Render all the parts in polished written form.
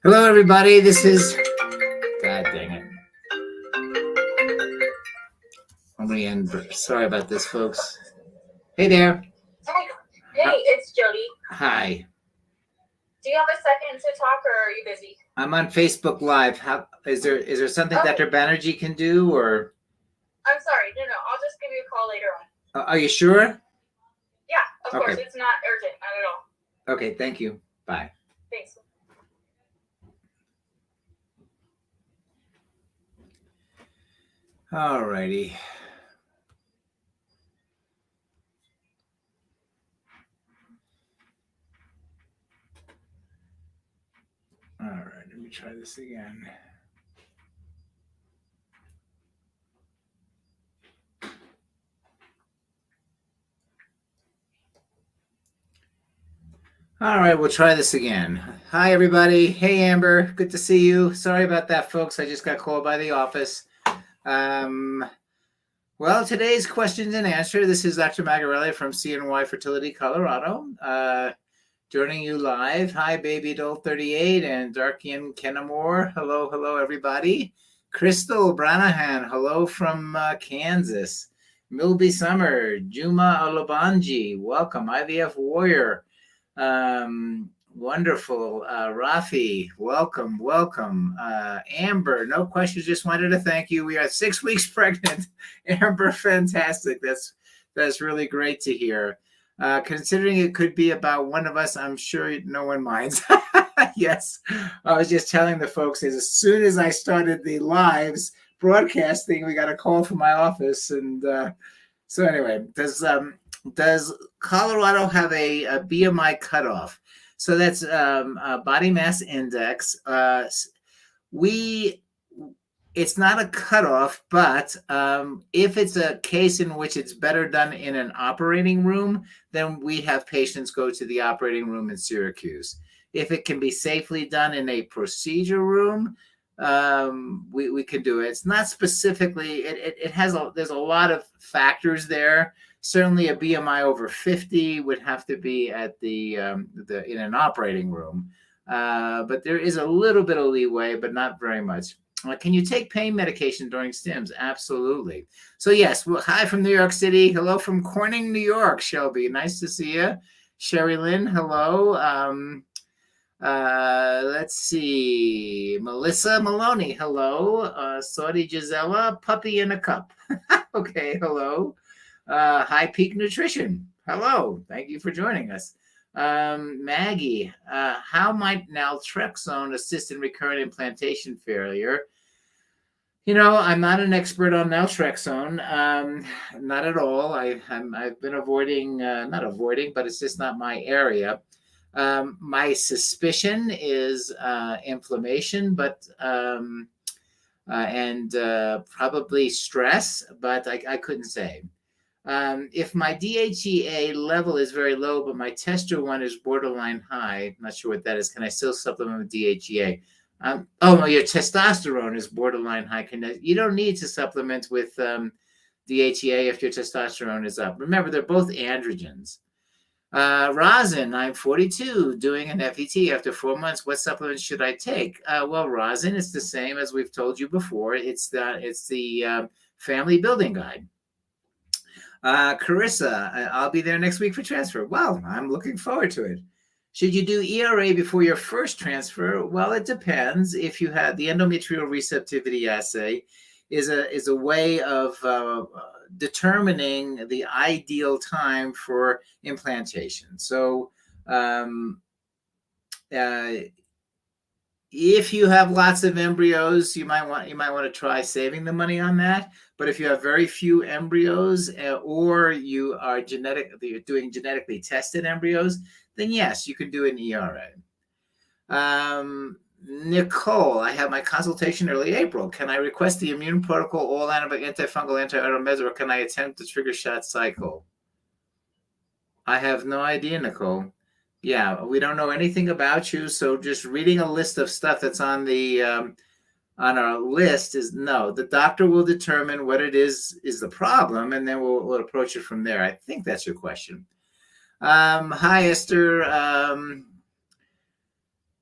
Hello, everybody. This is... God dang it. Let me end. Sorry about this, folks. Hey there. Hey, it's Jody. Hi. Do you have a second to talk, or are you busy? I'm on Facebook Live. How is there something Dr. Banerjee can do, or? I'm sorry. No. I'll just give you a call later on. Are you sure? Yeah, of course. It's not urgent, not at all. Okay, thank you. Bye. Thanks. All righty. All right, let me try this again. All right, we'll try this again. Hi, everybody. Hey, Amber. Good to see you. Sorry about that, folks. I just got called by the office. Well, today's questions and answer. This is Dr. Magarelli from CNY Fertility, Colorado. Joining you live. Hi, Baby Doll 38 and Darkian Kenamore. Hello, everybody. Crystal Branahan. Hello from Kansas. Milby Summer. Juma Olabanji. Welcome. IVF Warrior. Wonderful. Rafi, welcome. Amber, no questions, just wanted to thank you. We are 6 weeks pregnant. Amber, fantastic. That's really great to hear. Considering it could be about one of us, I'm sure no one minds. Yes, I was just telling the folks as soon as I started the lives broadcasting, we got a call from my office, and so anyway, does Colorado have a BMI cutoff? So that's body mass index. It's not a cutoff, but if it's a case in which it's better done in an operating room, then we have patients go to the operating room in Syracuse. If it can be safely done in a procedure room, we can do it. It's not specifically, there's a lot of factors there. Certainly a BMI over 50 would have to be at in an operating room. But there is a little bit of leeway, but not very much. Can you take pain medication during stims? Absolutely. So yes, well, hi from New York City. Hello from Corning, New York, Shelby. Nice to see you. Sherry Lynn, hello. Let's see. Melissa Maloney, hello. Saudi Gisela, puppy in a cup. Okay, hello. High Peak Nutrition, hello. Thank you for joining us. Maggie, how might naltrexone assist in recurrent implantation failure? You know, I'm not an expert on naltrexone, not at all. I've been avoiding, not avoiding, but it's just not my area. My suspicion is inflammation, but and probably stress, but I couldn't say. If my DHEA level is very low, but my testosterone is borderline high, I'm not sure what that is. Can I still supplement with DHEA? Your testosterone is borderline high. You don't need to supplement with DHEA if your testosterone is up. Remember, they're both androgens. Rosin, I'm 42, doing an FET after 4 months. What supplements should I take? Well, rosin is the same as we've told you before. It's the family building guide. Carissa, I'll be there next week for transfer. Well, I'm looking forward to it. Should you do ERA before your first transfer? Well, it depends. If you have the endometrial receptivity assay, is a way of determining the ideal time for implantation. So, if you have lots of embryos, you might want to try saving the money on that. But if you have very few embryos, or you are doing genetically tested embryos, then yes, you can do an ERA. Nicole, I have my consultation early April. Can I request the immune protocol, all antibiotic, antifungal, antiviral meds, or can I attempt the trigger shot cycle? I have no idea, Nicole. Yeah, we don't know anything about you, so just reading a list of stuff that's on the on our list is no. The doctor will determine what it is the problem, and then we'll approach it from there. I think that's your question. Hi, Esther.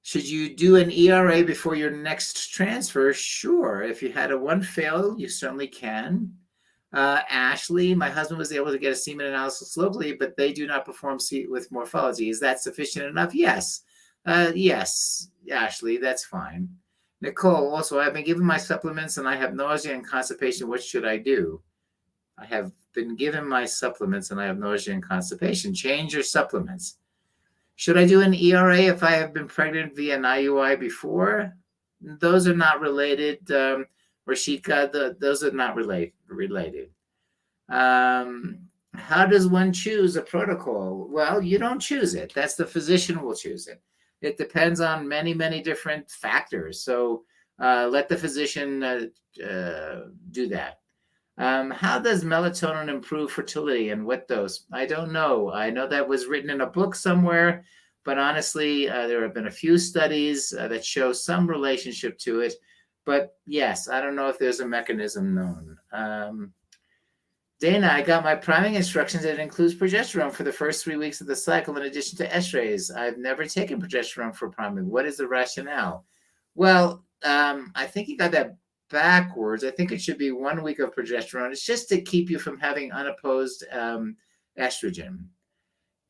Should you do an ERA before your next transfer? Sure. If you had one fail, you certainly can. Ashley, my husband was able to get a semen analysis locally, but they do not perform with morphology. Is that sufficient enough? Yes. Yes, Ashley, that's fine. Nicole, also, I've been given my supplements and I have nausea and constipation. What should I do? I have been given my supplements and I have nausea and constipation. Change your supplements. Should I do an ERA if I have been pregnant via an IUI before? Those are not related. Rashika, those are not related. How does one choose a protocol? Well, you don't choose it. That's the physician will choose it. It depends on many, many different factors. So let the physician do that. How does melatonin improve fertility and what dose? I don't know. I know that was written in a book somewhere, but honestly, there have been a few studies that show some relationship to it. But yes, I don't know if there's a mechanism known. Dana, I got my priming instructions. It includes progesterone for the first 3 weeks of the cycle in addition to estrays. I've never taken progesterone for priming. What is the rationale? Well, I think you got that backwards. I think it should be 1 week of progesterone. It's just to keep you from having unopposed estrogen.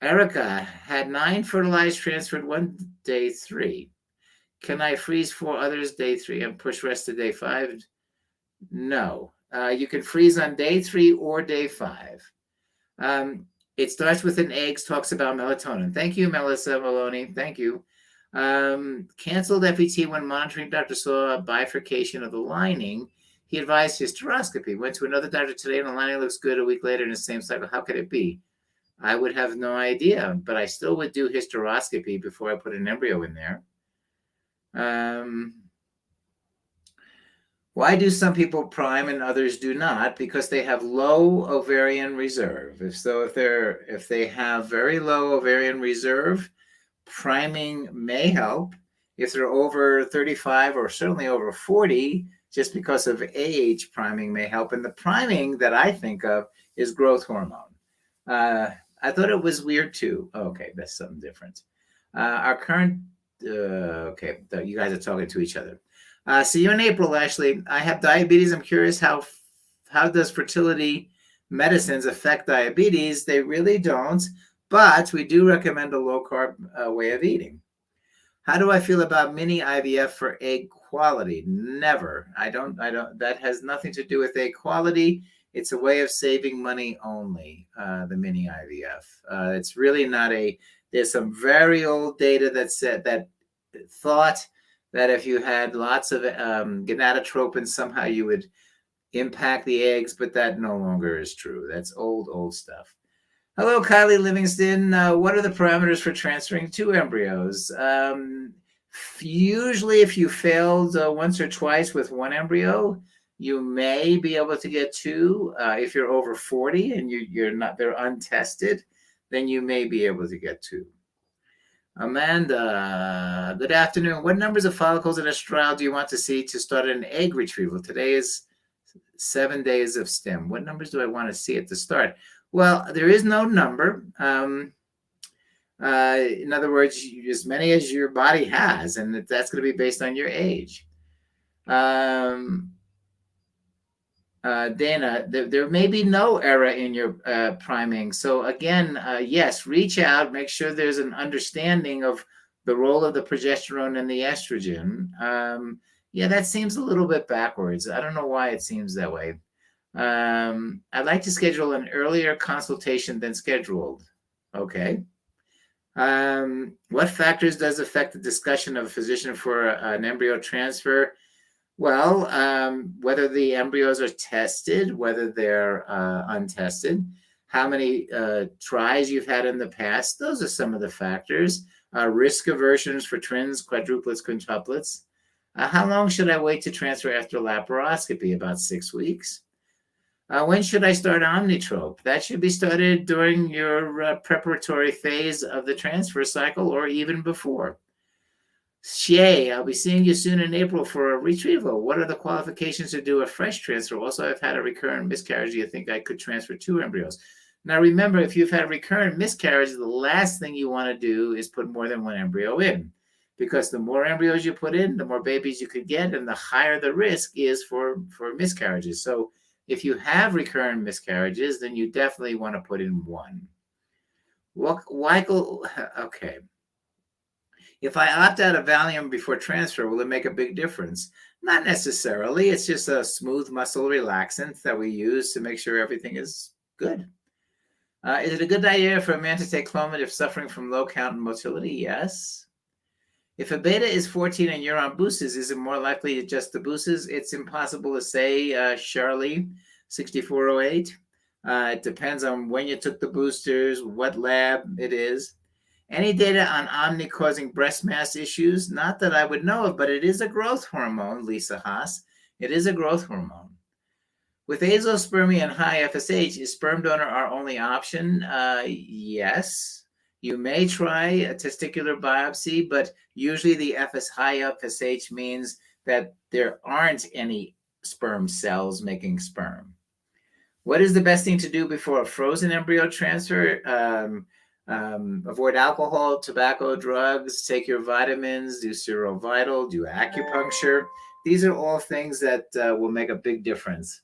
Erica had 9 fertilized, transferred one day 3. Can I freeze 4 others day 3 and push rest to day 5? No. You can freeze on day 3 or day 5. It starts with an eggs, talks about melatonin. Thank you, Melissa Maloney. Thank you. Canceled FET when monitoring doctor saw a bifurcation of the lining. He advised hysteroscopy. Went to another doctor today and the lining looks good a week later in the same cycle. How could it be? I would have no idea, but I still would do hysteroscopy before I put an embryo in there. Why do some people prime and others do not? Because they have low ovarian reserve. If they have very low ovarian reserve, priming may help. If they're over 35 or certainly over 40, just because of age, priming may help. And the priming that I think of is growth hormone. I thought it was weird too. Okay, that's something different. Our current, okay, you guys are talking to each other. See you in April, Ashley. I have diabetes. I'm curious how does fertility medicines affect diabetes? They really don't, but we do recommend a low-carb way of eating. How do I feel about Mini Ivf for egg quality? Never. I don't. That has nothing to do with egg quality. It's a way of saving money only, the Mini Ivf. It's really not there's some very old data that said that thought that if you had lots of gonadotropin, somehow you would impact the eggs, but that no longer is true. That's old stuff. Hello, Kylie Livingston. What are the parameters for transferring 2 embryos? Usually, if you failed once or twice with 1 embryo, you may be able to get 2. If you're over 40 and they're untested, then you may be able to get 2. Amanda, good afternoon. What numbers of follicles in estradiol do you want to see to start an egg retrieval? Today is 7 days of stim. What numbers do I want to see at the start? Well, there is no number. In other words, as many as your body has, and that's going to be based on your age. Dana, there may be no error in your priming. So again, yes, reach out, make sure there's an understanding of the role of the progesterone and the estrogen. Yeah, that seems a little bit backwards. I don't know why it seems that way. I'd like to schedule an earlier consultation than scheduled. Okay. What factors does affect the discussion of a physician for an embryo transfer? Well, whether the embryos are tested, whether they're untested, how many tries you've had in the past, those are some of the factors. Risk aversions for twins, quadruplets, quintuplets. How long should I wait to transfer after laparoscopy? About 6 weeks. When should I start Omnitrope? That should be started during your preparatory phase of the transfer cycle or even before. Shay, I'll be seeing you soon in April for a retrieval. What are the qualifications to do a fresh transfer? Also, I've had a recurrent miscarriage. Do you think I could transfer 2 embryos? Now, remember, if you've had a recurrent miscarriage, the last thing you want to do is put more than 1 embryo in because the more embryos you put in, the more babies you could get, and the higher the risk is for miscarriages. So if you have recurrent miscarriages, then you definitely want to put in one. Why go? Okay. If I opt out of Valium before transfer, will it make a big difference? Not necessarily. It's just a smooth muscle relaxant that we use to make sure everything is good. Is it a good idea for a man to take Clomid if suffering from low count and motility? Yes. If a beta is 14 and you're on boosters, is it more likely to adjust the boosters? It's impossible to say, Charlie, 6408. It depends on when you took the boosters, what lab it is. Any data on Omni causing breast mass issues? Not that I would know of, but it is a growth hormone, Lisa Haas. It is a growth hormone. With azoospermia and high FSH, is sperm donor our only option? Yes. You may try a testicular biopsy, but usually the high FSH means that there aren't any sperm cells making sperm. What is the best thing to do before a frozen embryo transfer? Avoid alcohol, tobacco, drugs, take your vitamins, do serovital, do acupuncture. These are all things that will make a big difference.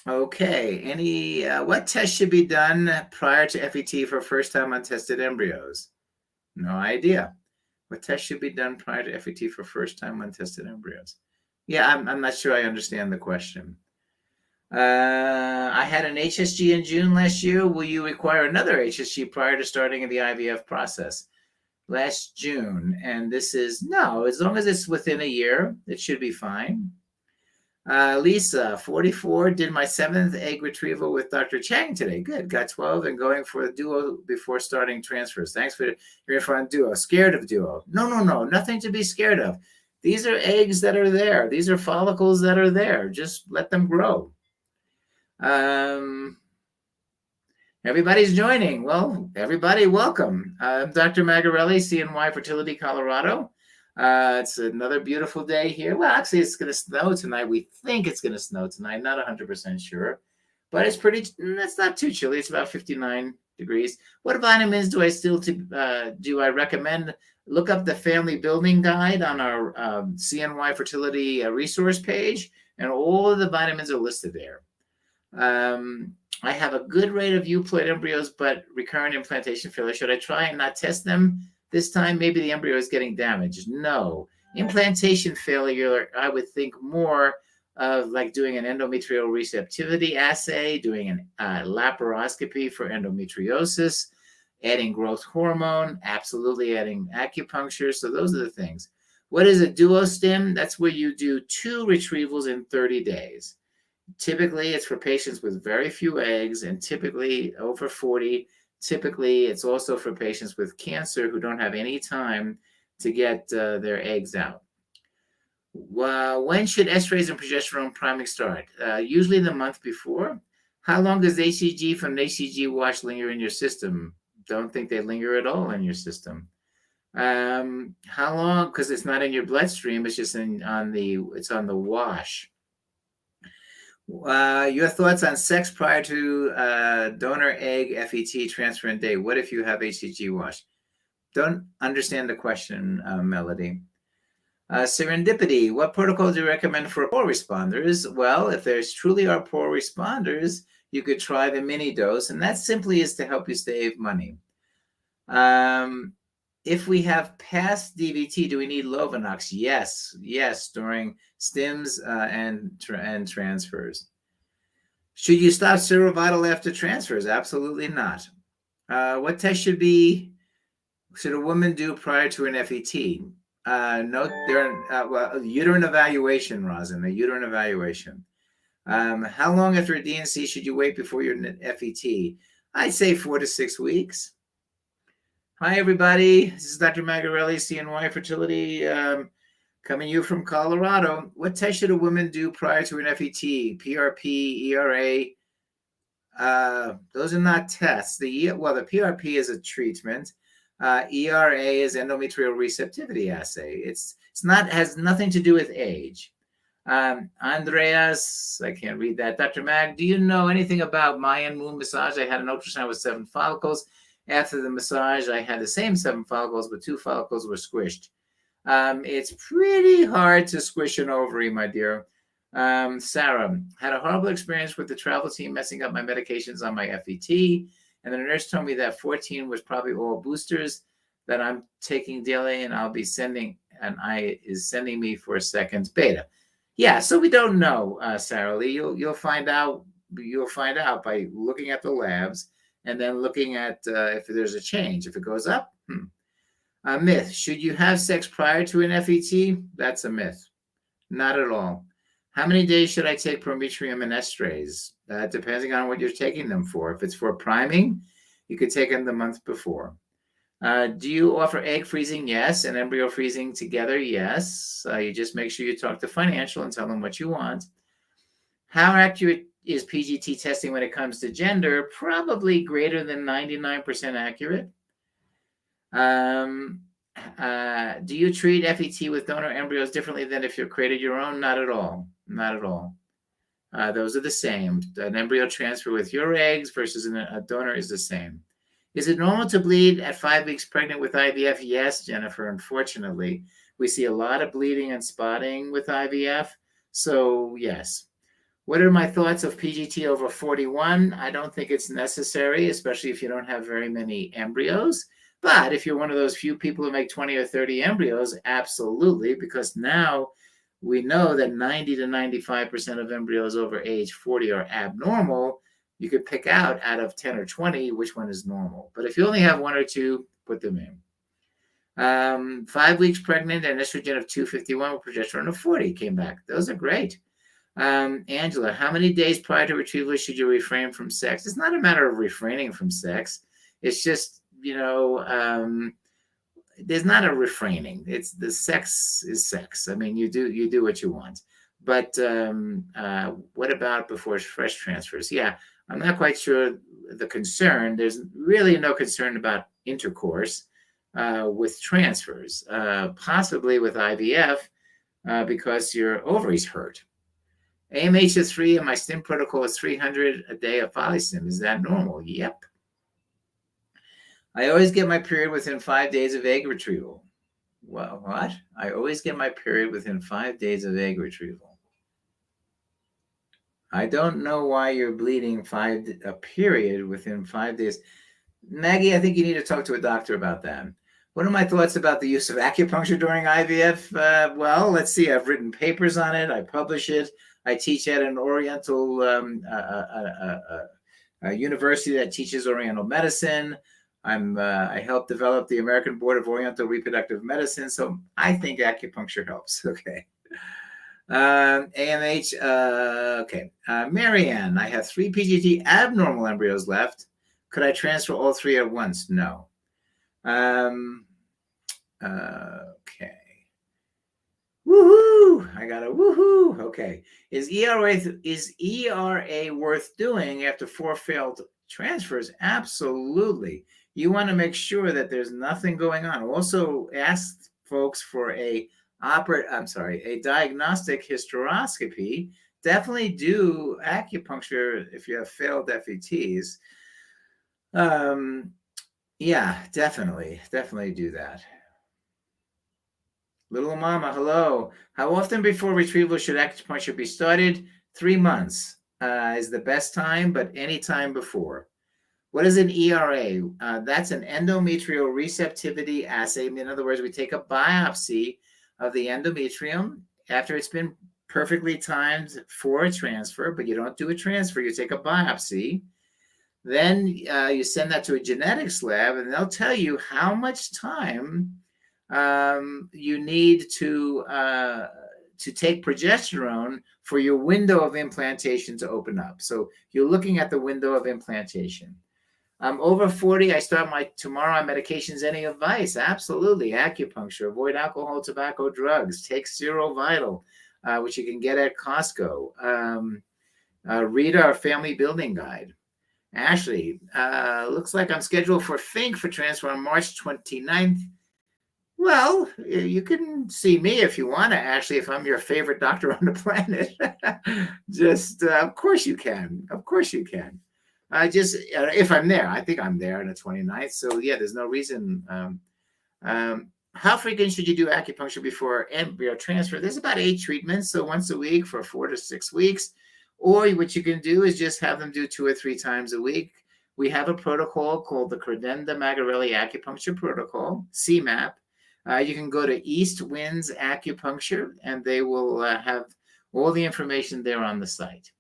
Okay, what test should be done prior to FET for first-time untested embryos? No idea. What test should be done prior to FET for first-time untested embryos? Yeah, I'm not sure I understand the question. I had an HSG in June last year. Will you require another HSG prior to starting the IVF process? Last June, and this is no, as long as it's within a year, it should be fine. Lisa, 44, did my 7th egg retrieval with Dr. Chang today. Good, got 12 and going for a duo before starting transfers. Thanks for your info on duo. Scared of duo? No, nothing to be scared of. These are eggs that are there. These are follicles that are there. Just let them grow. Everybody's joining. Well, everybody, welcome. I'm Dr. Magarelli, CNY Fertility, Colorado. It's another beautiful day here. Well, actually, it's going to snow tonight. We think it's going to snow tonight. Not 100% sure, but it's not too chilly. It's about 59 degrees. What vitamins do I still do I recommend? Look up the family building guide on our CNY fertility resource page, and all of the vitamins are listed there. I have a good rate of euploid embryos, but recurrent implantation failure. Should I try and not test them this time? Maybe the embryo is getting damaged. No. Implantation failure, I would think more of like doing an endometrial receptivity assay, doing an laparoscopy for endometriosis, adding growth hormone, absolutely adding acupuncture. So those are the things. What is a duostim? That's where you do 2 retrievals in 30 days. Typically, it's for patients with very few eggs, and typically over 40. Typically, it's also for patients with cancer who don't have any time to get their eggs out. When should estradiol and progesterone priming start? Usually the month before. How long does HCG from an HCG wash linger in your system? Don't think they linger at all in your system. How long? Because it's not in your bloodstream. It's just on the wash. Your thoughts on sex prior to donor egg FET transfer and date. What if you have HCG wash? Don't understand the question, Melody. Serendipity. What protocol do you recommend for poor responders? Well, if there's truly are poor responders, you could try the mini dose, and that simply is to help you save money. If we have past DVT, do we need Lovenox? Yes, during stims and transfers. Should you stop serovital after transfers? Absolutely not. What test should a woman do prior to an FET? Uterine evaluation, Rosin, a uterine evaluation. How long after a DNC should you wait before your FET? I'd say 4 to 6 weeks. Hi, everybody. This is Dr. Magarelli, CNY Fertility, coming to you from Colorado. What test should a woman do prior to an FET? PRP, ERA? Those are not tests. The PRP is a treatment. ERA is endometrial receptivity assay. Has nothing to do with age. Andreas, I can't read that. Dr. Mag, do you know anything about Mayan moon massage? I had an ultrasound with 7 follicles. After the massage, I had the same 7 follicles, but 2 follicles were squished. It's pretty hard to squish an ovary, my dear. Sarah, had a horrible experience with the travel team messing up my medications on my FET, and the nurse told me that 14 was probably all boosters that I'm taking daily, and I'll be sending, and I is sending me for a second beta. Yeah, so we don't know, Sarah Lee. You'll find out. You'll find out by looking at the labs and then looking at if there's a change. If it goes up, myth: should you have sex prior to an FET? That's a myth. Not at all. How many days should I take Prometrium and estrays? Depending on what you're taking them for. If it's for priming, you could take them the month before. Do you offer egg freezing? Yes. And embryo freezing together? Yes. You just make sure you talk to financial and tell them what you want. How accurate is PGT testing when it comes to gender? Probably greater than 99% accurate. Do you treat FET with donor embryos differently than if you created your own? Not at all. Not at all. Those are the same. An embryo transfer with your eggs versus a donor is the same. Is it normal to bleed at 5 weeks pregnant with IVF? Yes, Jennifer. Unfortunately, we see a lot of bleeding and spotting with IVF. So, yes. What are my thoughts of PGT over 41? I don't think it's necessary, especially if you don't have very many embryos. But if you're one of those few people who make 20 or 30 embryos, absolutely, because now we know that 90 to 95% of embryos over age 40 are abnormal. You could pick out of 10 or 20 which one is normal. But if you only have 1 or 2, put them in. 5 weeks pregnant and estrogen of 251 with progesterone of 40 came back. Those are great. Angela, how many days prior to retrieval should you refrain from sex? It's not a matter of refraining from sex. It's just, there's not a refraining. It's the sex is sex. I mean, you do what you want. But what about before fresh transfers? Yeah, I'm not quite sure the concern. There's really no concern about intercourse with transfers, possibly with IVF because your ovaries hurt. AMH is 3 and my stim protocol is 300 a day of polystim. Is that normal? Yep. I always get my period within 5 days of egg retrieval. Well, what? I always get my period within 5 days of egg retrieval. I don't know why you're bleeding a period within 5 days. Maggie, I think you need to talk to a doctor about that. What are my thoughts about the use of acupuncture during IVF? Well, let's see. I've written papers on it. I publish it. I teach at an Oriental university that teaches Oriental medicine. I helped develop the American Board of Oriental Reproductive Medicine, so I think acupuncture helps. Okay. AMH. Okay. Marianne, I have 3 PGT abnormal embryos left. Could I transfer all 3 at once? No. Okay. Woohoo! I got a woohoo. Okay. Is ERA worth doing after 4 failed transfers? Absolutely. You want to make sure that there's nothing going on. Also, ask folks for a diagnostic hysteroscopy. Definitely do acupuncture if you have failed FETs. Yeah, definitely do that. Little Mama, hello. How often before retrieval should acupuncture be started? 3 months is the best time, but any time before. What is an ERA? That's an endometrial receptivity assay. In other words, we take a biopsy of the endometrium after it's been perfectly timed for a transfer, but you don't do a transfer. You take a biopsy. Then you send that to a genetics lab, and they'll tell you how much time you need to take progesterone for your window of implantation to open up. So you're looking at the window of implantation. I'm over 40. I start tomorrow on medications. Any advice? Absolutely. Acupuncture. Avoid alcohol, tobacco, drugs. Take Zero Vital, which you can get at Costco. Read our family building guide. Ashley, looks like I'm scheduled for FINK for transfer on March 29th. Well, you can see me if you want to, Ashley, if I'm your favorite doctor on the planet. Just, of course you can. Of course you can. If I'm there, I think I'm there on the 29th. So yeah, there's no reason. How frequent should you do acupuncture before embryo transfer? There's about 8 treatments, so once a week for 4 to 6 weeks. Or what you can do is just have them do 2 or 3 times a week. We have a protocol called the Credenda Magarelli Acupuncture Protocol, CMAP. You can go to East Winds Acupuncture, and they will have all the information there on the site.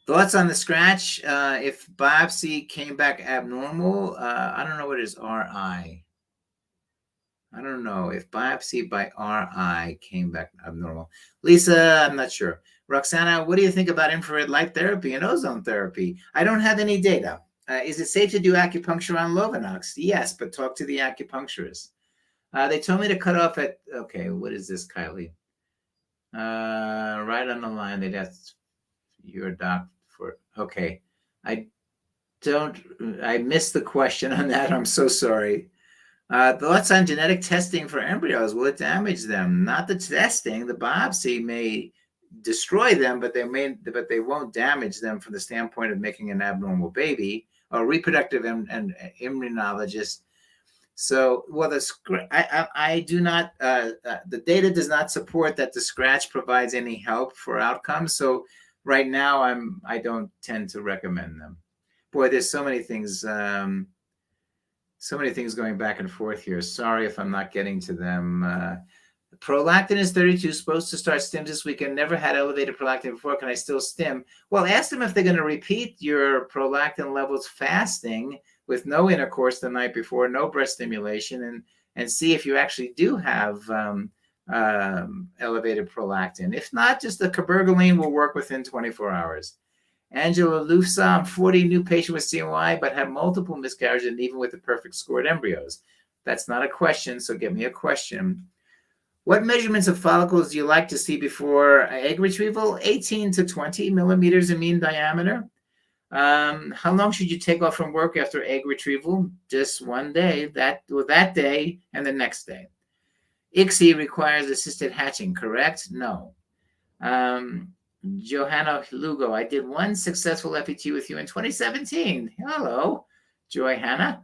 Thoughts on the scratch? If biopsy came back abnormal, I don't know what is RI. I don't know if biopsy by RI came back abnormal. Lisa, I'm not sure. Roxana, what do you think about infrared light therapy and ozone therapy? I don't have any data. Is it safe to do acupuncture on Lovenox? Yes, but talk to the acupuncturist. They told me to cut off at, okay, what is this, Kylie? Right on the line, they'd ask your doc for, okay. I missed the question on that. I'm so sorry. Thoughts on genetic testing for embryos? Will it damage them? Not the testing. The biopsy may destroy them, but they won't damage them from the standpoint of making an abnormal baby. Or reproductive and immunologist. So, well, I do not. The data does not support that the scratch provides any help for outcomes. So, right now, I don't tend to recommend them. Boy, there's so many things. So many things going back and forth here. Sorry if I'm not getting to them. Prolactin is 32, supposed to start stims this weekend. Never had elevated prolactin before. Can I still stim? Well, ask them if they're going to repeat your prolactin levels fasting with no intercourse the night before, no breast stimulation, and see if you actually do have elevated prolactin. If not, just the cabergoline will work within 24 hours. Angela Lufsa, I'm 40, new patient with CNY, but had multiple miscarriages and even with the perfect scored embryos. That's not a question, so give me a question. What measurements of follicles do you like to see before egg retrieval? 18 to 20 millimeters in mean diameter. How long should you take off from work after egg retrieval? Just one day, that day and the next day. ICSI requires assisted hatching, correct? No. Johanna Lugo, I did one successful FET with you in 2017. Hello, Johanna.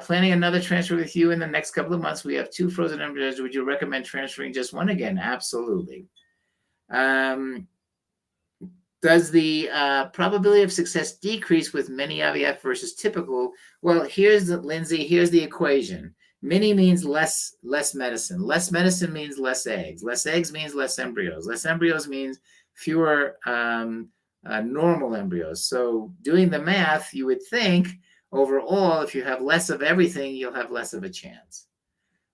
Planning another transfer with you in the next couple of months. We have 2 frozen embryos. Would you recommend transferring just one again? Absolutely. Does the probability of success decrease with mini IVF versus typical? Well, Lindsay, here's the equation. Mini means less medicine. Less medicine means less eggs. Less eggs means less embryos. Less embryos means fewer normal embryos. So doing the math, you would think overall, if you have less of everything, you'll have less of a chance.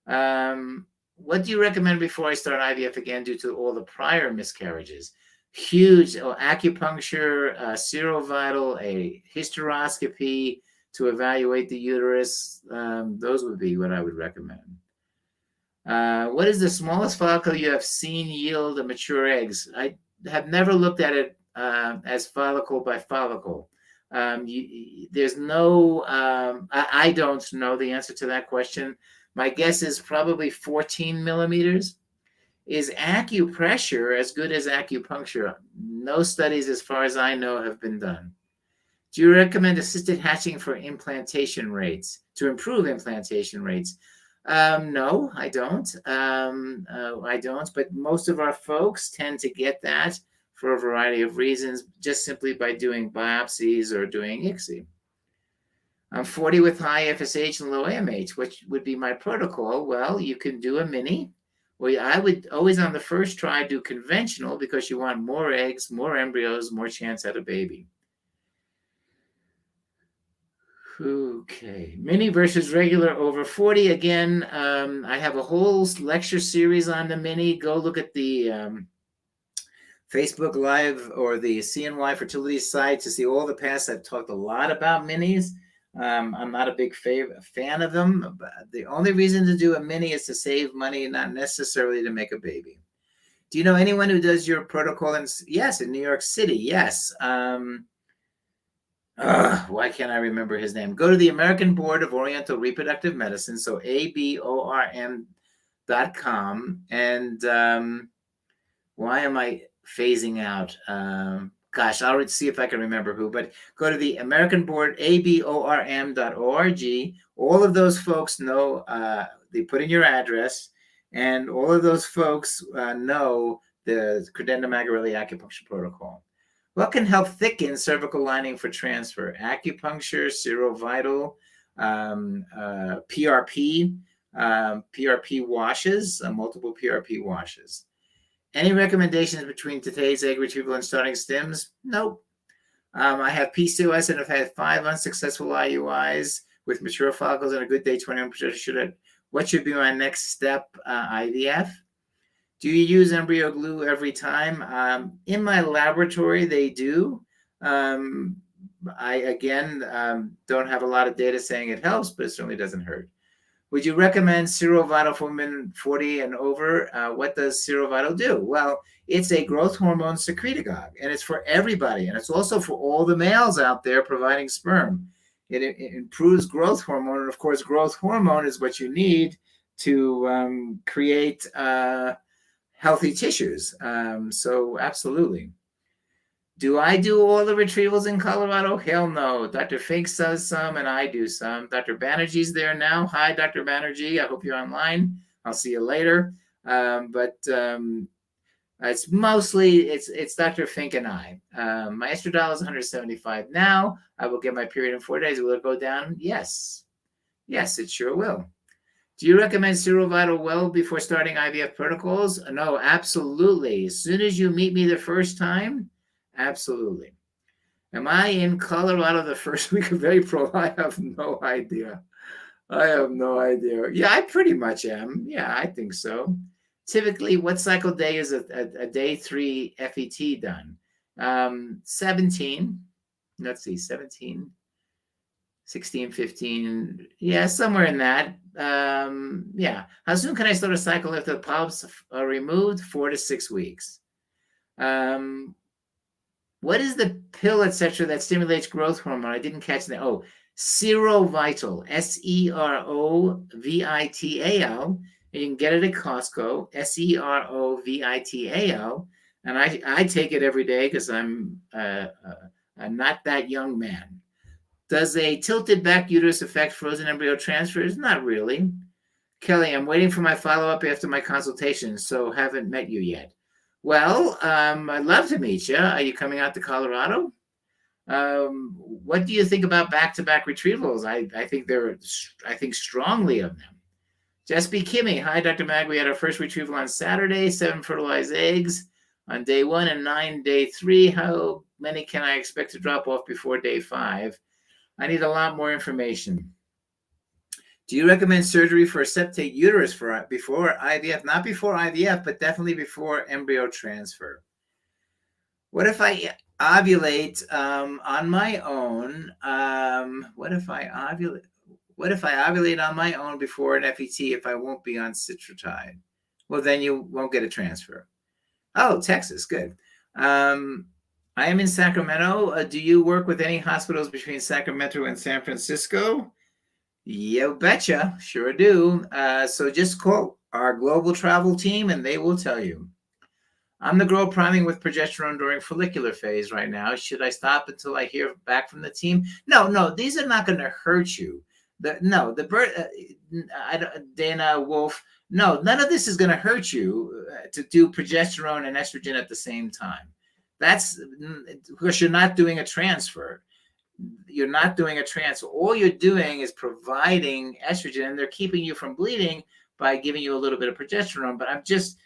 What do you recommend before I start IVF again due to all the prior miscarriages? Huge acupuncture, serovital, a hysteroscopy to evaluate the uterus. Those would be what I would recommend. What is the smallest follicle you have seen yield a mature eggs? I have never looked at it as follicle by follicle. There's no, I don't know the answer to that question. My guess is probably 14 millimeters. Is acupressure as good as acupuncture? No studies, as far as I know, have been done. Do you recommend assisted hatching for implantation rates, to improve implantation rates? No, I don't. I don't, but most of our folks tend to get that for a variety of reasons, just simply by doing biopsies or doing ICSI. I'm 40 with high FSH and low AMH. What would be my protocol? Well, you can do a mini. Well, I would always on the first try do conventional because you want more eggs, more embryos, more chance at a baby. Okay, mini versus regular over 40. Again, I have a whole lecture series on the mini. Go look at the Facebook Live or the CNY fertility site to see all the past. I've talked a lot about minis. I'm not a big fan of them. But the only reason to do a mini is to save money, not necessarily to make a baby. Do you know anyone who does your protocol? Yes, in New York City. Yes. Why can't I remember his name? Go to the American Board of Oriental Reproductive Medicine, so ABORM.com. And why am I phasing out? gosh, I'll see if I can remember who, but go to the American Board, ABORM.org. All of those folks know, they put in your address, and all of those folks know the Credendum Agarelli acupuncture protocol. What can help thicken cervical lining for transfer? Acupuncture, serovital, PRP, PRP washes, multiple PRP washes. Any recommendations between today's egg retrieval and starting stims? Nope. I have PCOS and have had 5 unsuccessful IUIs with mature follicles and a good day 21%. What should be my next step? IVF. Do you use embryo glue every time? In my laboratory, they do. I, again, don't have a lot of data saying it helps, but it certainly doesn't hurt. Would you recommend Serovital for women 40 and over? What does Serovital do? Well, it's a growth hormone secretagogue, and it's for everybody, and it's also for all the males out there providing sperm. It improves growth hormone, and of course, growth hormone is what you need to create healthy tissues. So absolutely. Do I do all the retrievals in Colorado? Hell no. Dr. Fink does some, and I do some. Dr. Banerjee's there now. Hi, Dr. Banerjee. I hope you're online. I'll see you later. It's mostly, it's Dr. Fink and I. My estradiol is 175 now. I will get my period in 4 days. Will it go down? Yes. Yes, it sure will. Do you recommend Serovital well before starting IVF protocols? No, absolutely. As soon as you meet me the first time, absolutely. Am I in Colorado the first week of April? I have no idea. I have no idea. Yeah, I pretty much am. Yeah, I think so. Typically, what cycle day is a day 3 FET done? 17. Let's see, 17, 16, 15. Yeah, somewhere in that. Yeah. How soon can I start a cycle if the polyps are removed? 4 to 6 weeks. What is the pill, etc., that stimulates growth hormone? I didn't catch that. Oh, Serovital, Serovital. You can get it at Costco, Serovital. And I take it every day because I'm not that young man. Does a tilted back uterus affect frozen embryo transfers? Not really. Kelly, I'm waiting for my follow-up after my consultation, so haven't met you yet. Well, I'd love to meet you. Are you coming out to Colorado? What do you think about back-to-back retrievals? I think strongly of them. Just be Kimmy. Hi, Dr. Mag. We had our first retrieval on Saturday, 7 fertilized eggs on day 1 and 9 day 3. How many can I expect to drop off before day 5? I need a lot more information. Do you recommend surgery for a septate uterus before IVF? Not before IVF, but definitely before embryo transfer. What if I ovulate on my own? What if I ovulate on my own before an FET if I won't be on citrotide? Well, then you won't get a transfer. Oh, Texas, good. I am in Sacramento. Do you work with any hospitals between Sacramento and San Francisco? You betcha, sure do. So just call our global travel team and they will tell you. I'm the girl priming with progesterone during follicular phase right now. Should I stop until I hear back from the team? No, these are not going to hurt you. Dana Wolf, no, none of this is going to hurt you to do progesterone and estrogen at the same time. That's because you're not doing a transfer. You're not doing a transfer. All you're doing is providing estrogen, and they're keeping you from bleeding by giving you a little bit of progesterone. But I'm just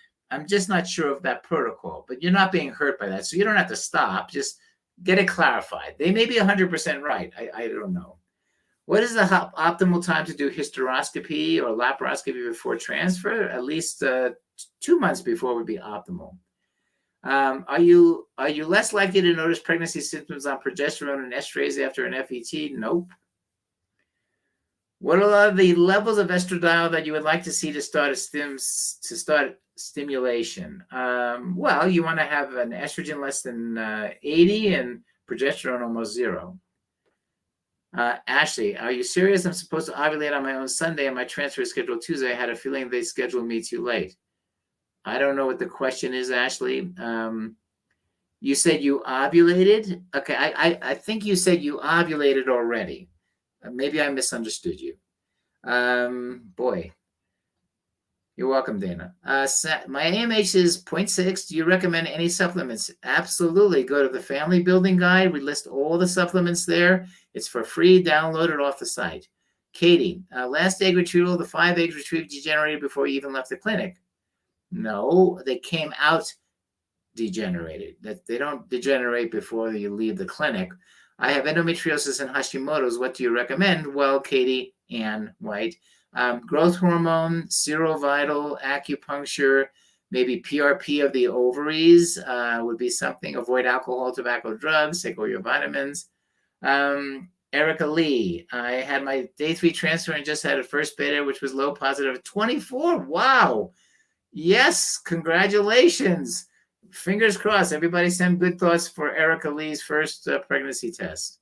not sure of that protocol. But you're not being hurt by that, so you don't have to stop. Just get it clarified. They may be 100% right. I don't know. What is the optimal time to do hysteroscopy or laparoscopy before transfer? At least 2 months before would be optimal. Are you less likely to notice pregnancy symptoms on progesterone and estradiol after an FET? Nope. What are the levels of estradiol that you would like to see to start stimulation? Well, you want to have an estrogen less than 80 and progesterone almost 0. Ashley, are you serious? I'm supposed to ovulate on my own Sunday and my transfer is scheduled Tuesday. I had a feeling they scheduled me too late. I don't know what the question is, Ashley. You said you ovulated? Okay, I think you said you ovulated already. Maybe I misunderstood you. Boy. You're welcome, Dana. My AMH is 0.6. Do you recommend any supplements? Absolutely. Go to the Family Building Guide. We list all the supplements there. It's for free. Download it off the site. Katie, last egg retrieval, the 5 eggs retrieved degenerated before you even left the clinic. No, they came out degenerated. That they don't degenerate before you leave the clinic. I have endometriosis and Hashimoto's. What do you recommend? Well, Katie Ann White, growth hormone, serovital, acupuncture, maybe PRP of the ovaries would be something. Avoid alcohol, tobacco, drugs. Take all your vitamins. Erica Lee, I had my day 3 transfer and just had a first beta, which was low positive 24. Wow. Yes, congratulations. Fingers crossed. Everybody send good thoughts for Erica Lee's first pregnancy test.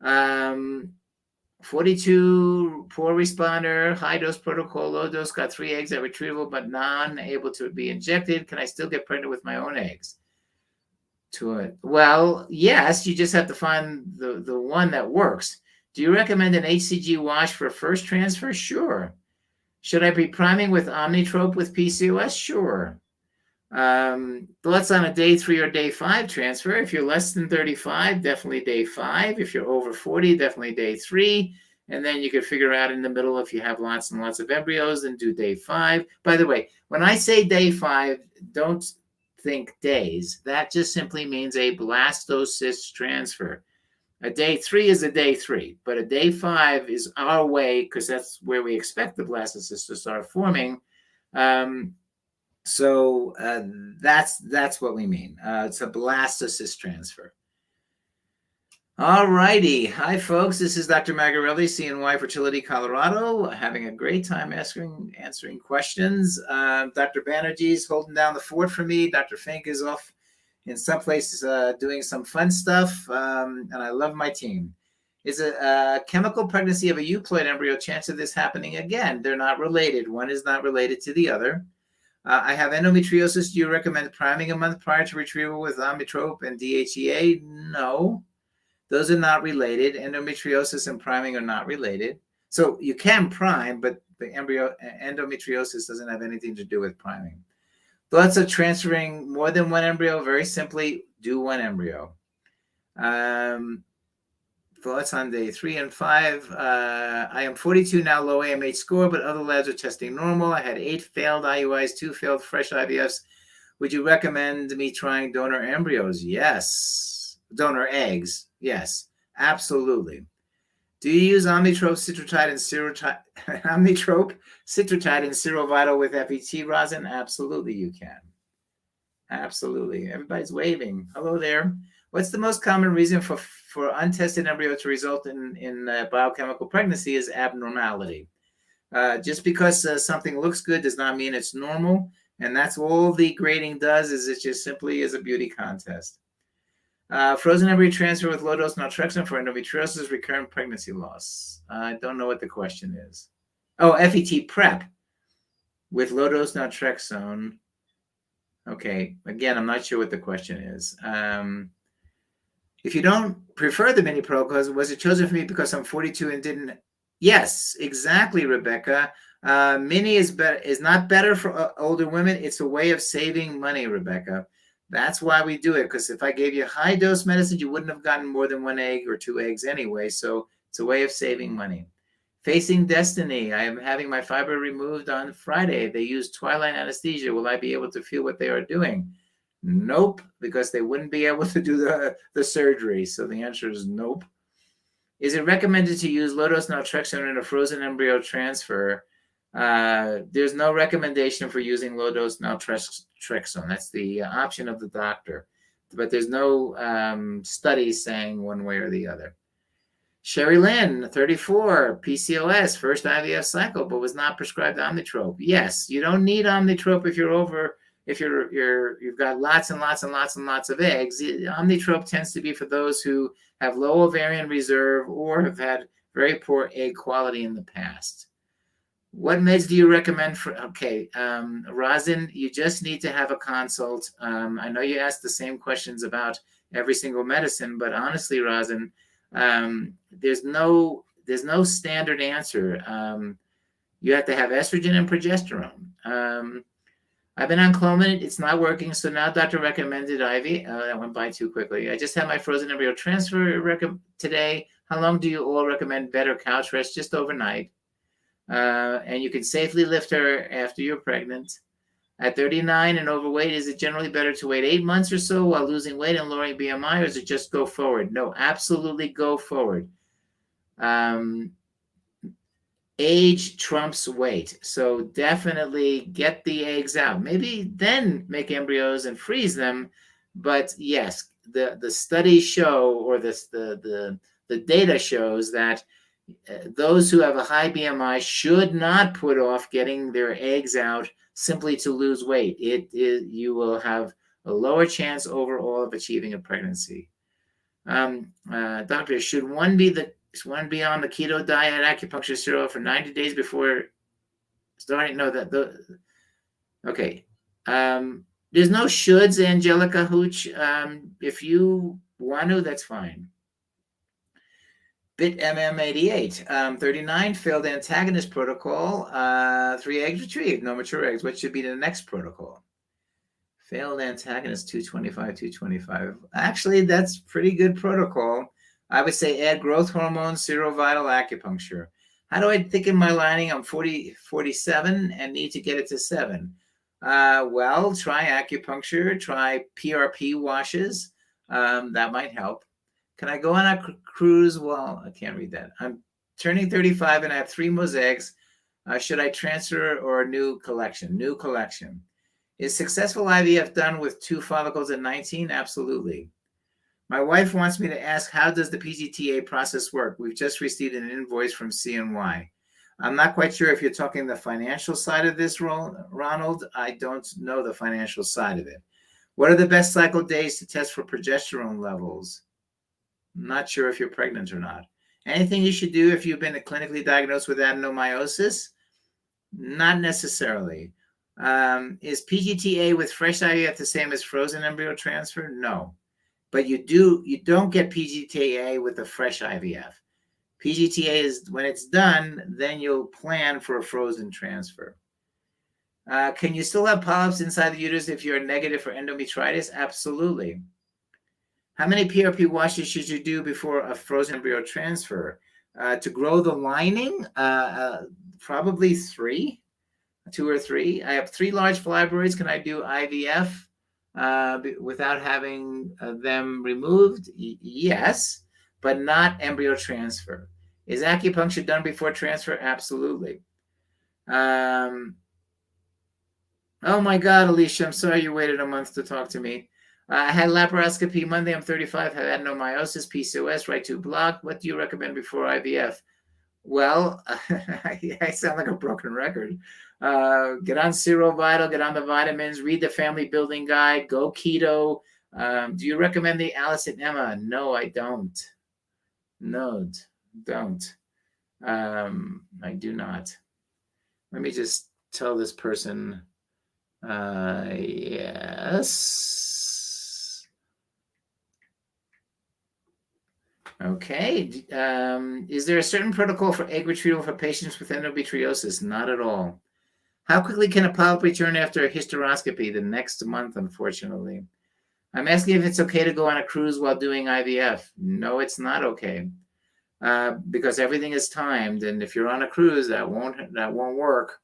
42, poor responder, high dose protocol, low dose, got 3 eggs at retrieval, but non-able to be injected. Can I still get pregnant with my own eggs? Well, yes, you just have to find the one that works. Do you recommend an HCG wash for first transfer? Sure. Should I be priming with Omnitrope with PCOS? Sure. Thoughts on a day 3 or day 5 transfer? If you're less than 35, definitely day 5. If you're over 40, definitely day 3. And then you could figure out in the middle if you have lots and lots of embryos and do day 5. By the way, when I say day 5, don't think days. That just simply means a blastocyst transfer. A day 3 is a day 3, but a day 5 is our way, because that's where we expect the blastocyst to start forming. So that's what we mean. It's a blastocyst transfer. All righty. Hi, folks. This is Dr. Magarelli, CNY Fertility, Colorado, having a great time answering questions. Dr. Banerjee's holding down the fort for me. Dr. Fink is off in some places doing some fun stuff, and I love my team. Is a chemical pregnancy of a euploid embryo chance of this happening again? They're not related. One is not related to the other. I have endometriosis. Do you recommend priming a month prior to retrieval with Omnitrope and DHEA? No, those are not related. Endometriosis and priming are not related. So you can prime, but the endometriosis doesn't have anything to do with priming. Thoughts of transferring more than one embryo? Very simply, do one embryo. Thoughts on day 3 and 5. I am 42 now, low AMH score, but other labs are testing normal. I had 8 failed IUIs, 2 failed fresh IVFs. Would you recommend me trying donor embryos? Yes. Donor eggs? Yes, absolutely. Do you use Omnitrope, Citrotide, and Omnitrope, Citrotide, and Serovital with FET rosin? Absolutely, you can. Absolutely. Everybody's waving. Hello there. What's the most common reason for untested embryo to result in biochemical pregnancy? Is abnormality. Just because something looks good does not mean it's normal, and that's all the grading does. Is it just simply is a beauty contest. Frozen embryo transfer with low-dose naltrexone for endometriosis, recurrent pregnancy loss. I don't know what the question is. Oh, FET prep with low-dose naltrexone. Okay, again, I'm not sure what the question is. If you don't prefer the mini protocols, was it chosen for me because I'm 42 and didn't? Yes, exactly, Rebecca. Mini is not better for older women. It's a way of saving money, Rebecca. That's why we do it, because if I gave you high dose medicine, you wouldn't have gotten more than 1 egg or 2 eggs anyway. So it's a way of saving money. Facing Destiny. I am having my fiber removed on Friday. They use twilight anesthesia. Will I be able to feel what they are doing? Nope, because they wouldn't be able to do the surgery. So the answer is nope. Is it recommended to use low-dose naltrexone in a frozen embryo transfer? There's no recommendation for using low-dose naltrexone. That's the option of the doctor. But there's no studies saying one way or the other. Sherry Lynn, 34, PCOS, first IVF cycle, but was not prescribed Omnitrope. Yes, you don't need Omnitrope if you're over. If you've got lots and lots and lots and lots of eggs. Omnitrope tends to be for those who have low ovarian reserve or have had very poor egg quality in the past. What meds do you recommend for, okay, Rosin, you just need to have a consult. I know you asked the same questions about every single medicine, but honestly, Rosin, there's no standard answer. You have to have estrogen and progesterone. I've been on Clomid. It's not working. So now doctor recommended IV. Oh, that went by too quickly. I just had my frozen embryo transfer today. How long do you all recommend bed or couch rest? Just overnight. And you can safely lift her after you're pregnant. At 39 and overweight, is it generally better to wait 8 months or so while losing weight and lowering BMI, or is it just go forward? No, absolutely go forward. Age trumps weight. So definitely get the eggs out. Maybe then make embryos and freeze them. But yes, the studies show, or the data shows that those who have a high BMI should not put off getting their eggs out simply to lose weight. You will have a lower chance overall of achieving a pregnancy. Doctor, should one be on the keto diet, acupuncture steroid for 90 days before starting? No, okay. There's no shoulds, Angelica Hooch. If you want to, that's fine. Bit MM88, 39, failed antagonist protocol, 3 eggs retrieved, no mature eggs. What should be the next protocol? Failed antagonist, 225. Actually, that's pretty good protocol. I would say add growth hormone, serovital, acupuncture. How do I thicken my lining? I'm 47 and need to get it to 7. Well, try acupuncture, try PRP washes. That might help. Can I go on a cruise? Well, I can't read that. I'm turning 35 and I have 3 mosaics. Should I transfer or new collection? New collection. Is successful IVF done with 2 follicles at 19? Absolutely. My wife wants me to ask, how does the PGTA process work? We've just received an invoice from CNY. I'm not quite sure if you're talking the financial side of this, Ronald. I don't know the financial side of it. What are the best cycle days to test for progesterone levels? I'm not sure if you're pregnant or not. Anything you should do if you've been clinically diagnosed with adenomyosis? Not necessarily. Is PGTA with fresh IVF the same as frozen embryo transfer? No. But you don't get PGTA with a fresh IVF. PGTA is when it's done, then you'll plan for a frozen transfer. Can you still have polyps inside the uterus if you're negative for endometriosis? Absolutely. How many PRP washes should you do before a frozen embryo transfer? To grow the lining, probably 2 or 3. I have 3 large fibroids. Can I do IVF without having them removed? Yes, but not embryo transfer. Is acupuncture done before transfer? Absolutely. Oh my God, Alicia, I'm sorry you waited a month to talk to me. I had laparoscopy Monday. I'm 35, have adenomyosis, PCOS, right 2 block. What do you recommend before IVF? Well, I sound like a broken record. Get on Serovital, get on the vitamins, read the family building guide, go keto. Do you recommend the Alice and Emma? No, I don't. No, don't. I do not. Let me just tell this person, yes. Okay. Is there a certain protocol for egg retrieval for patients with endometriosis? Not at all. How quickly can a polyp return after a hysteroscopy? The next month, unfortunately. I'm asking if it's okay to go on a cruise while doing IVF. No, it's not okay. Because everything is timed, and if you're on a cruise, that won't work.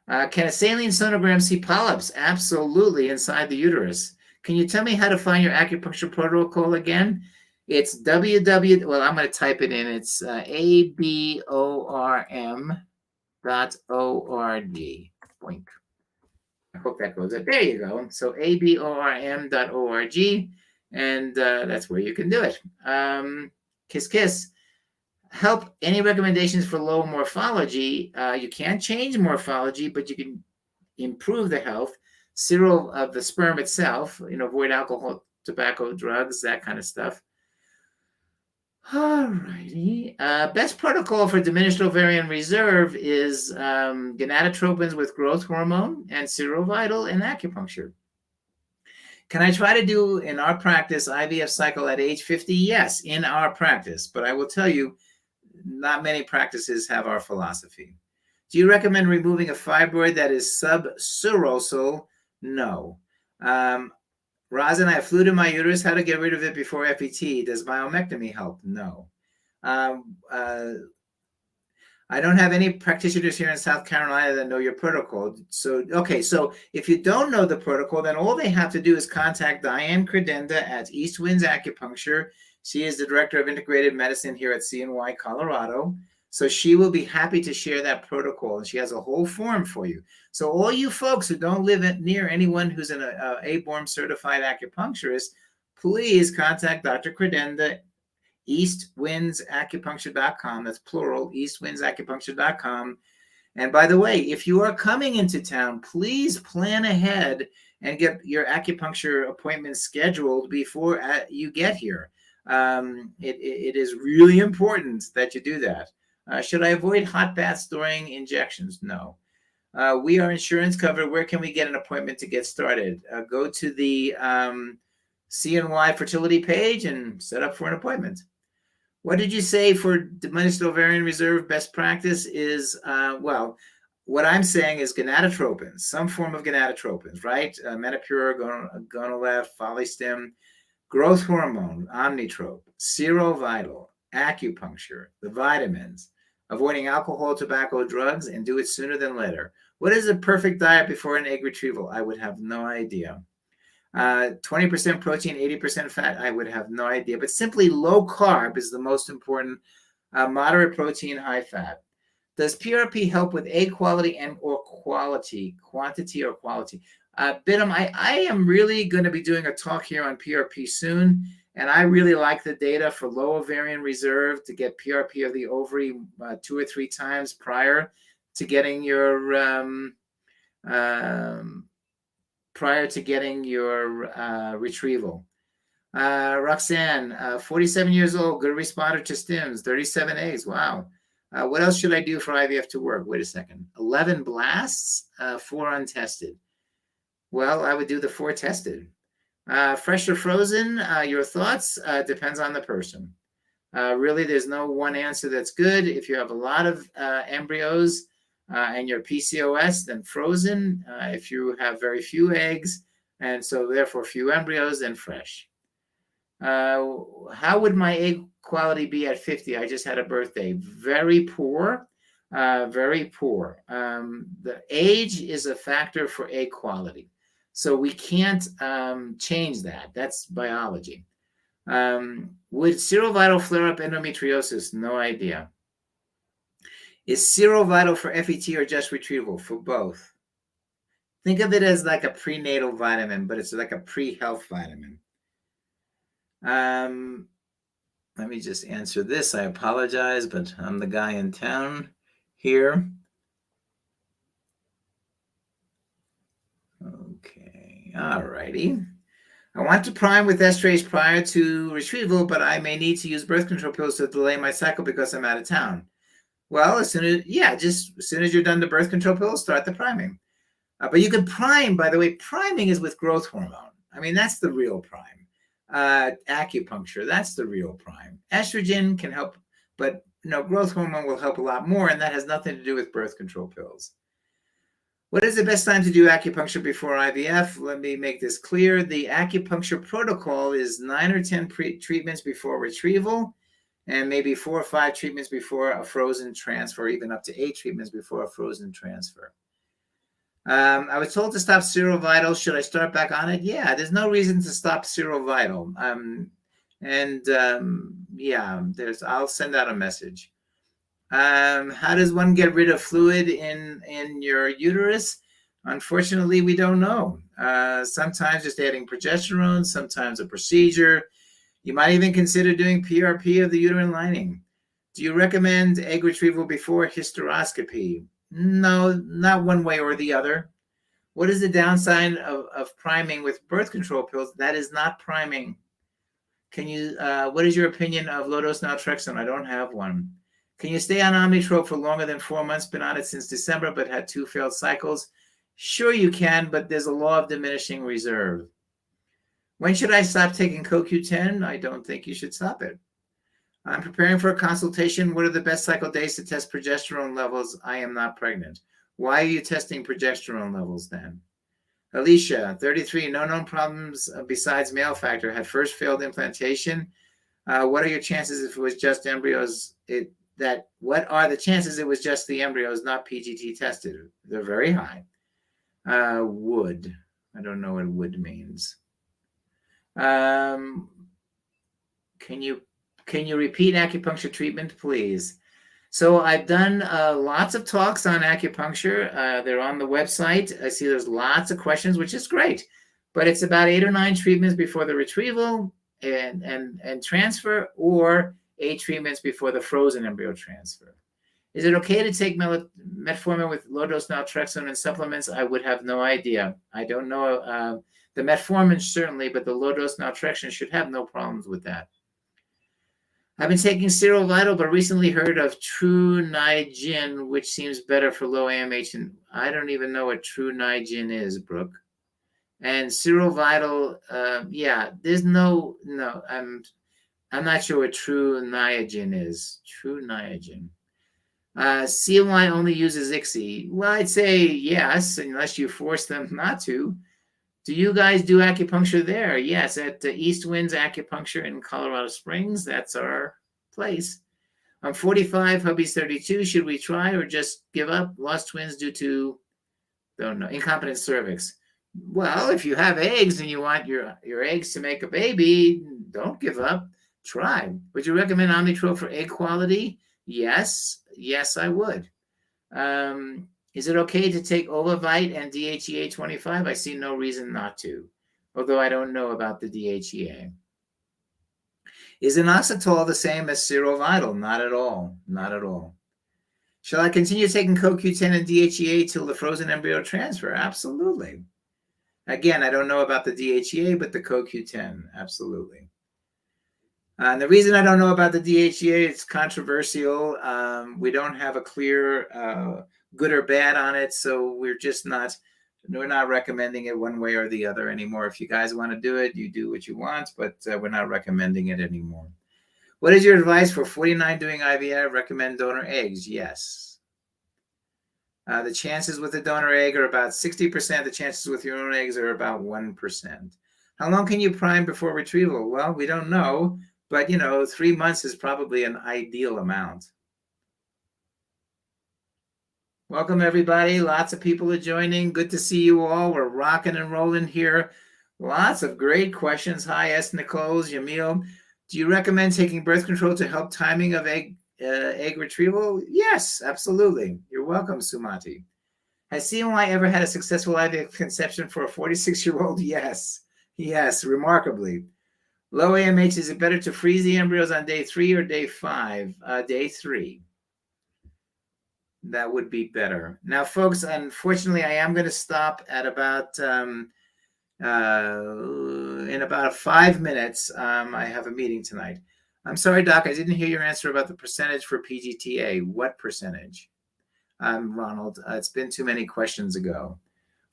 Can a saline sonogram see polyps? Absolutely, inside the uterus. Can you tell me how to find your acupuncture protocol again? It's well, I'm going to type it in. It's aborm.org. Boink. I hope that goes up. There you go. So aborm.org, and that's where you can do it. Kiss, kiss. Help. Any recommendations for low morphology? You can't change morphology, but you can improve the health. Serum of the sperm itself, avoid alcohol, tobacco, drugs, that kind of stuff. All righty. Best protocol for diminished ovarian reserve is gonadotropins with growth hormone and serovital and acupuncture. Can I try to do in our practice IVF cycle at age 50? Yes, in our practice. But I will tell you, not many practices have our philosophy. Do you recommend removing a fibroid that is subserosal? No. Rosin, I have fluid in my uterus. How to get rid of it before FET? Does myomectomy help? No. I don't have any practitioners here in South Carolina that know your protocol. So, okay, so if you don't know the protocol, then all they have to do is contact Diane Credenda at East Winds Acupuncture. She is the director of integrated medicine here at CNY, Colorado. So she will be happy to share that protocol, and she has a whole form for you. So all you folks who don't live near anyone who's an ABORM certified acupuncturist, please contact Dr. Credenda, eastwindsacupuncture.com. That's plural, eastwindsacupuncture.com. And by the way, if you are coming into town, please plan ahead and get your acupuncture appointment scheduled before you get here. It is really important that you do that. Should I avoid hot baths during injections? No. We are insurance covered. Where can we get an appointment to get started? Go to the CNY fertility page and set up for an appointment. What did you say for diminished ovarian reserve? Best practice is, well, what I'm saying is gonadotropins, some form of gonadotropins, right? Menopur, Gonalef, Follistim, growth hormone, Omnitrope, Serovital, acupuncture, the vitamins, avoiding alcohol, tobacco, drugs, and do it sooner than later. What is a perfect diet before an egg retrieval? I would have no idea. 20% protein, 80% fat, I would have no idea. But simply low carb is the most important. Moderate protein, high fat. Does PRP help with egg quality and or quantity or quality? Bidam, I am really going to be doing a talk here on PRP soon, and I really like the data for low ovarian reserve to get PRP of the ovary 2 or 3 times prior to getting your retrieval. Roxanne, 47 years old, good responder to stims, 37 eggs. Wow. What else should I do for IVF to work? Wait a second. 11 blasts, 4 untested. Well, I would do the 4 tested. Fresh or frozen, your thoughts? Depends on the person. Really, there's no one answer that's good. If you have a lot of embryos and you're PCOS, then frozen. If you have very few eggs and so therefore few embryos, then fresh. How would my egg quality be at 50? I just had a birthday. Very poor, very poor. The age is a factor for egg quality. So we can't change that. That's biology. Would serovital flare up endometriosis? No idea. Is serovital for FET or just retrieval? For both. Think of it as like a prenatal vitamin, but it's like a pre-health vitamin. Let me just answer this. I apologize, but I'm the guy in town here. Okay, all righty. I want to prime with estrase prior to retrieval, but I may need to use birth control pills to delay my cycle because I'm out of town. Well, as soon as you're done the birth control pills, start the priming. But you can prime, by the way, priming is with growth hormone. I mean, that's the real prime. Acupuncture, that's the real prime. Estrogen can help, but growth hormone will help a lot more, and that has nothing to do with birth control pills. What is the best time to do acupuncture before IVF? Let me make this clear. The acupuncture protocol is 9 or 10 treatments before retrieval, and maybe 4 or 5 treatments before a frozen transfer, even up to 8 treatments before a frozen transfer. I was told to stop serovital. Should I start back on it? Yeah, there's no reason to stop serovital. I'll send out a message. How does one get rid of fluid in your uterus? Unfortunately, we don't know. Sometimes just adding progesterone, sometimes a procedure. You might even consider doing PRP of the uterine lining. Do you recommend egg retrieval before hysteroscopy? No, not one way or the other. What is the downside of priming with birth control pills? That is not priming. Can you, what is your opinion of low-dose naltrexone? I don't have one. Can you stay on Omnitrope for longer than 4 months? Been on it since December, but had 2 failed cycles. Sure you can, but there's a law of diminishing reserve. When should I stop taking CoQ10? I don't think you should stop it. I'm preparing for a consultation. What are the best cycle days to test progesterone levels? I am not pregnant. Why are you testing progesterone levels then? Alicia, 33, no known problems besides male factor. Had first failed implantation. What are your chances if it was just embryos? What are the chances it was just the embryos, not PGT tested? They're very high. Would. I don't know what would means. Can you repeat acupuncture treatment, please? So I've done lots of talks on acupuncture. They're on the website. I see there's lots of questions, which is great. But it's about 8 or 9 treatments before the retrieval and transfer, or 8 treatments before the frozen embryo transfer. Is it okay to take metformin with low-dose naltrexone and supplements? I would have no idea. I don't know. The metformin certainly, but the low-dose naltrexone should have no problems with that. I've been taking Serum Vital, but recently heard of True Nigin, which seems better for low AMH. And I don't even know what True Nigin is, Brooke. And Serum Vital, yeah, there's no. I'm not sure what True Niagen is. True Niagen. CNY only uses ICSI. Well, I'd say yes, unless you force them not to. Do you guys do acupuncture there? Yes, at East Winds Acupuncture in Colorado Springs. That's our place. I'm 45, hubby's 32. Should we try or just give up? Lost twins due to, don't know, incompetent cervix. Well, if you have eggs and you want your eggs to make a baby, don't give up. Try. Would you recommend Omnitrope for egg quality? Yes. Yes, I would. Is it okay to take Ovavite and DHEA 25? I see no reason not to, although I don't know about the DHEA. Is inositol the same as Serovital? Not at all. Not at all. Shall I continue taking CoQ10 and DHEA till the frozen embryo transfer? Absolutely. Again, I don't know about the DHEA, but the CoQ10, absolutely. And the reason I don't know about the DHEA, it's controversial. We don't have a clear good or bad on it, so we're not recommending it one way or the other anymore. If you guys want to do it, you do what you want, but we're not recommending it anymore. What is your advice for 49 doing IVF? Recommend donor eggs? Yes. The chances with a donor egg are about 60%. The chances with your own eggs are about 1%. How long can you prime before retrieval? Well, we don't know, but 3 months is probably an ideal amount. Welcome, everybody. Lots of people are joining. Good to see you all. We're rocking and rolling here. Lots of great questions. Hi, S. Nicole's, Yamil. Do you recommend taking birth control to help timing of egg retrieval? Yes, absolutely. You're welcome, Sumati. Has CNY ever had a successful IVF conception for a 46-year-old? Yes. Yes, remarkably. Low AMH, is it better to freeze the embryos on day 3 or day 5? Day 3. That would be better. Now, folks, unfortunately, I am going to stop at about in about 5 minutes. I have a meeting tonight. I'm sorry, Doc, I didn't hear your answer about the percentage for PGTA. What percentage? Ronald, it's been too many questions ago.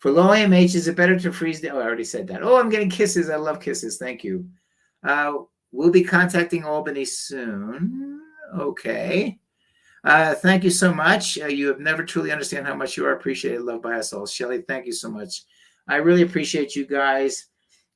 For low AMH, is it better to freeze the... Oh, I already said that. Oh, I'm getting kisses. I love kisses. Thank you. We'll be contacting Albany soon. Okay. Thank you so much. You have never truly understand how much you are appreciated, loved by us all. Shelly, thank you so much. I really appreciate you guys.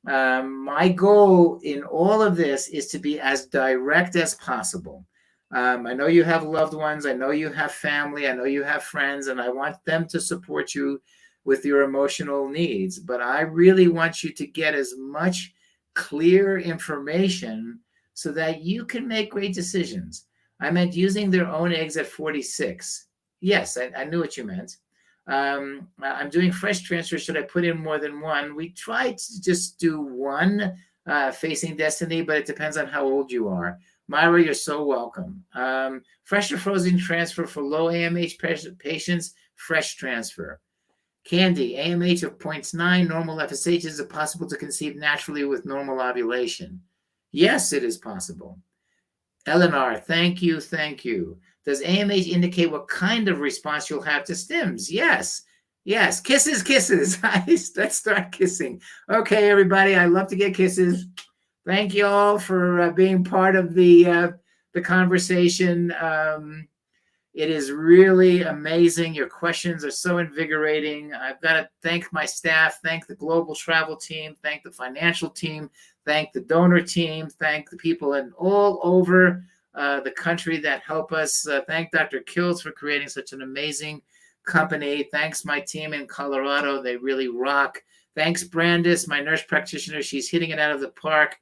My goal in all of this is to be as direct as possible. I know you have loved ones. I know you have family. I know you have friends, and I want them to support you with your emotional needs. But I really want you to get as much clear information so that you can make great decisions. I meant using their own eggs at 46. Yes, I knew what you meant. I'm doing fresh transfer. Should I put in more than one? We tried to just do one facing destiny, but it depends on how old you are. Myra, you're so welcome. Fresh or frozen transfer for low AMH patients, fresh transfer. Candy, AMH of 0.9, normal FSH. Is it possible to conceive naturally with normal ovulation? Yes, it is possible. Eleanor, thank you, thank you. Does AMH indicate what kind of response you'll have to stims? Yes, yes. Kisses, kisses. Let's start kissing. Okay, everybody, I love to get kisses. Thank you all for being part of the conversation. It is really amazing. Your questions are so invigorating. I've got to thank my staff, thank the global travel team, thank the financial team, thank the donor team, thank the people in all over the country that help us. Thank Dr. Kills for creating such an amazing company. Thanks my team in Colorado. They really rock. Thanks Brandis, my nurse practitioner. She's hitting it out of the park.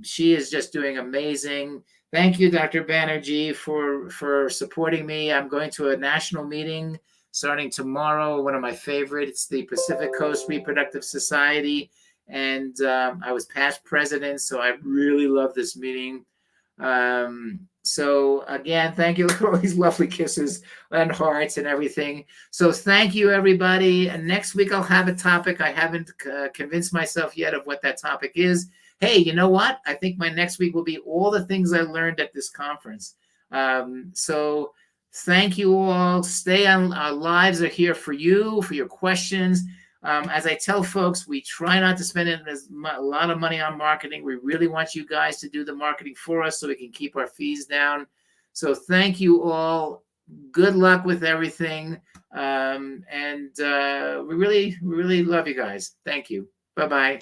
She is just doing amazing. Thank you, Dr. Banerjee, for supporting me. I'm going to a national meeting starting tomorrow, one of my favorites, the Pacific Coast Reproductive Society. And I was past president, so I really love this meeting. So again, thank you. Look at all these lovely kisses and hearts and everything. So thank you, everybody. And next week I'll have a topic. I haven't convinced myself yet of what that topic is. Hey, you know what? I think my next week will be all the things I learned at this conference. So thank you all. Stay on. Our lives are here for you, for your questions. As I tell folks, we try not to spend a lot of money on marketing. We really want you guys to do the marketing for us so we can keep our fees down. So thank you all. Good luck with everything. And we really love you guys. Thank you. Bye-bye.